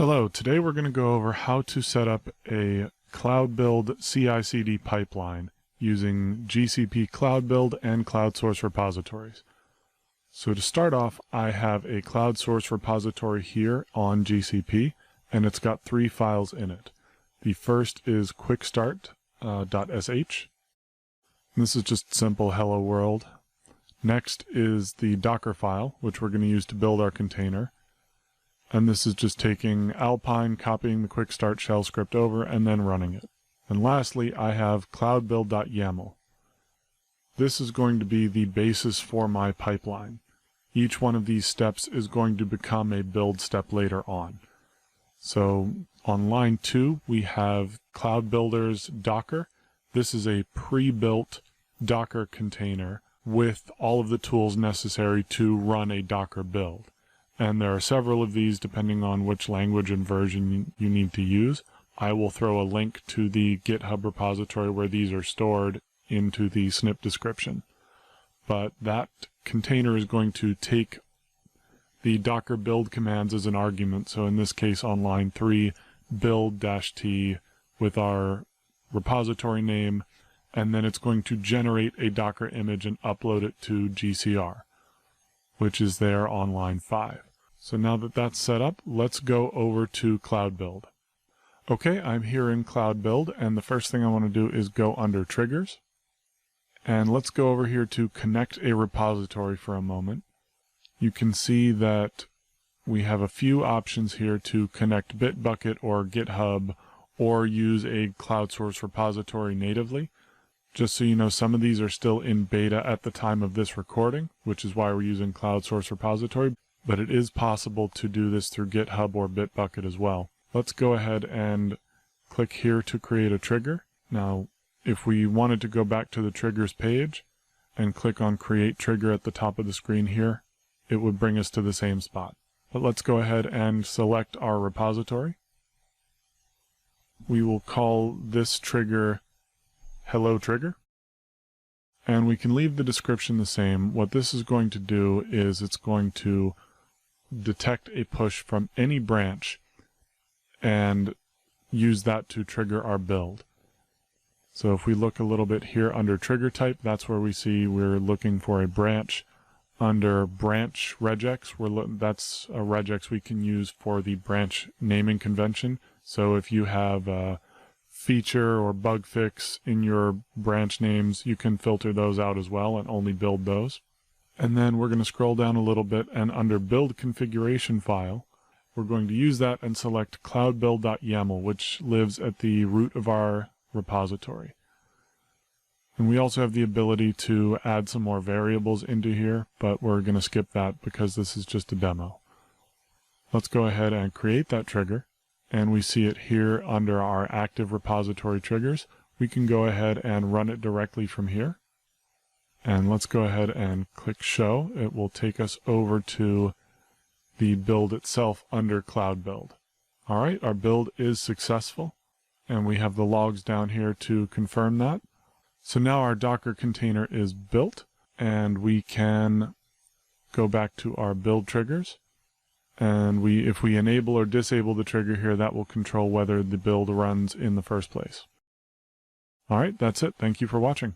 Hello, today we're going to go over how to set up a Cloud Build CI/CD pipeline using GCP Cloud Build and Cloud Source Repositories. So to start off, I have a Cloud Source repository here on GCP, and it's got 3 files in it. The first is quickstart.sh. This is just simple hello world. Next is the Docker file, which we're going to use to build our container. And this is just taking Alpine, copying the quick start shell script over, and then running it. And lastly, I have cloudbuild.yaml. This is going to be the basis for my pipeline. Each one of these steps is going to become a build step later on. So on line 2, we have Cloud Builder's Docker. This is a pre-built Docker container with all of the tools necessary to run a Docker build. And there are several of these depending on which language and version you need to use. I will throw a link to the GitHub repository where these are stored into the snip description. But that container is going to take the Docker build commands as an argument. So in this case on line 3, build-t with our repository name, and then it's going to generate a Docker image and upload it to GCR, which is there on line 5. So now that that's set up, let's go over to Cloud Build. Okay, I'm here in Cloud Build, and the first thing I want to do is go under Triggers. And let's go over here to connect a repository for a moment. You can see that we have a few options here to connect Bitbucket or GitHub or use a Cloud Source repository natively. Just so you know, some of these are still in beta at the time of this recording, which is why we're using Cloud Source Repository, but it is possible to do this through GitHub or Bitbucket as well. Let's go ahead and click here to create a trigger. Now, if we wanted to go back to the triggers page and click on Create Trigger at the top of the screen here, it would bring us to the same spot. But let's go ahead and select our repository. We will call this trigger Hello Trigger. And we can leave the description the same. What this is going to do is it's going to detect a push from any branch and use that to trigger our build. So if we look a little bit here under trigger type, that's where we see we're looking for a branch. Under branch regex, that's a regex we can use for the branch naming convention. So if you have a feature or bug fix in your branch names, you can filter those out as well and only build those. And then we're going to scroll down a little bit, and under build configuration file, we're going to use that and select cloudbuild.yaml, which lives at the root of our repository. And we also have the ability to add some more variables into here, but we're going to skip that because this is just a demo. Let's go ahead and create that trigger, and we see it here under our active repository triggers. We can go ahead and run it directly from here. And let's go ahead and click Show. It will take us over to the build itself under Cloud Build. All right, our build is successful, and we have the logs down here to confirm that. So now our Docker container is built, and we can go back to our build triggers. And if we enable or disable the trigger here, that will control whether the build runs in the first place. All right, that's it. Thank you for watching.